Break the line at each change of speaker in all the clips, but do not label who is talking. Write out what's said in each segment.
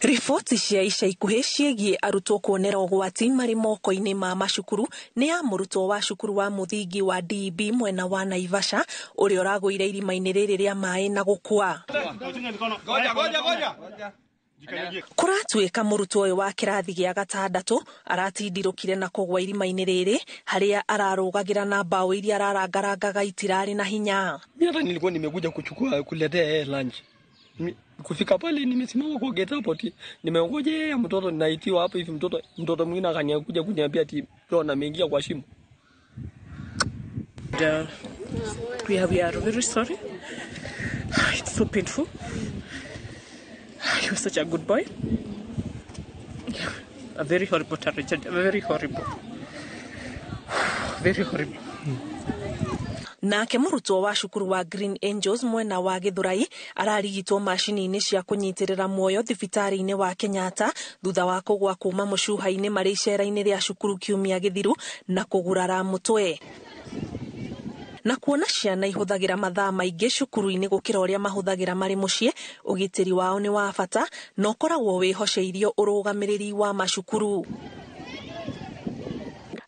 Riboti cia ica ikuhĩ ciĩgiĩ arutwo kuonera ũgwati marĩ moko-inĩ ma macukuru nĩ ya mũrutwo wa cukuru wa mũthingi wa DB mwena wa Naivasha ũrĩa ũragũire irima-inĩ rĩrĩ rĩa maaĩ na gũkua. Kũratuĩka mũrutwo ũyũ wa kĩrathi gĩa gatandatũ aratindũrũkire na kũgũa irima-inĩ rĩrĩ harĩa ararũgagĩra na mbaũ iria ararangarangaga itirarĩ na hinya.
Mimi hata nilikuwa nimekuja kuletea lunch. Kufika pale nimesimama kwa gate hapo ati nimeongojea mtoto ninaitiwa hapo hivi mtoto mwingine akaniakuja kuniambia ati leo ameingia kwa shimo.
We are very sorry. It's so painful. He was such a good boy. A very horrible tragedy. Very horrible. Very horrible.
Nake mũrutwo wa cukuru wa Green Angels mwena wa Githurai ararigitwo macini-inĩ cia kũnyitĩrĩra muoyo thibitarĩ-inĩ wa Kenyatta thutha wa kũgũa kuma mũcuha-inĩ marĩ icera-inĩ rĩa cukuru kiumia gĩthiru na kũgurara mũtwe. Na kuona ciana ihũthagĩra mathaa maingĩ cukuru-inĩ gũkĩra ũrĩa mahũthagĩra marĩ mũciĩ, ũgitĩri wao nĩ wa bata na ũkoragwo wĩhoceirio ũrũgamĩrĩri wa macukuru.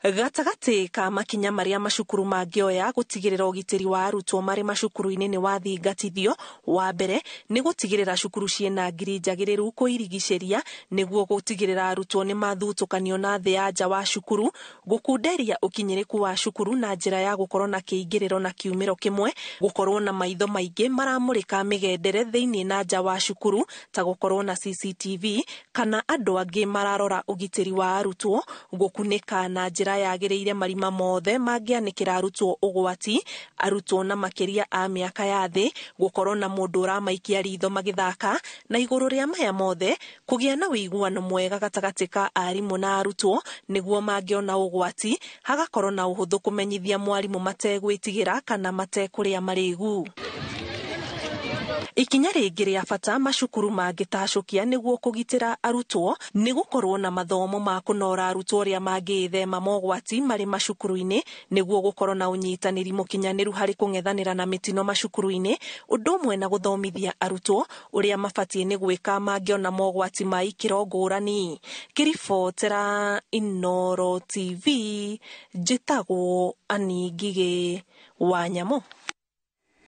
Gatagatĩ ka makinya marĩa macukuru mangĩoya gũtigĩrĩra ũgitĩri wa arutwo marĩ macukuru-inĩ nĩ wathingatithio, wa mbere nĩ gũtigĩrĩra cukuru ciĩna ngiri njagĩrĩru kũirigicĩria nĩguo gũtigĩrĩra arutwo nĩ mathutũkanio na thĩ ya nja wa cukuru, gũkunderia ũkinyĩrĩku wa cukuru na njĩra ya gũkorwo na kĩingĩrĩro na kiumĩro kĩmwe, gũkorwo na maitho maingĩ maramũrĩka mĩgendere thĩinĩ na nja wa cukuru ta gũkorwo na CCTV kana andũ angĩ mararora ũgitĩri wa arutwo, gũkunĩka na njĩra yagĩrĩire marima mothe mangĩanĩkĩra arutwo ũgwati, arutwo na makĩria a mĩaka ya thĩ, gũkorwo na mũndũ ũramaikia ritho magĩthaka, na igũrũ rĩa maya mothe kũgĩa na ũiguano mwega gatagatĩ ka arimũ na arutwo nĩguo mangĩona ũgwati hagakorwo na ũhũthũ kũmenyithia mwarimũ mategwĩtigĩra kana matekũrĩa marĩgu. Ikinya rĩngĩ rĩa bata macukuru mangĩtacũkia nĩguo kũgitĩra arutwo nĩ gũkorwo na mathomo ma kũnora arutwo ũrĩa mangĩĩthema mogwati marĩ macukuru-inĩ nĩguo gũkorwo na ũnyitanĩri mũkinyanĩru harĩ kũng'ethanĩra na mĩtino macukuru-inĩ, ũndũ ũmwe na gũthomithia arutwo ũrĩa mabatiĩ nĩ gwĩka mangĩona mogwati ma ikĩro ngũrani. Kĩribotera Inooro TV, njĩtagwo Ani Ngigĩ wa Nyamũ.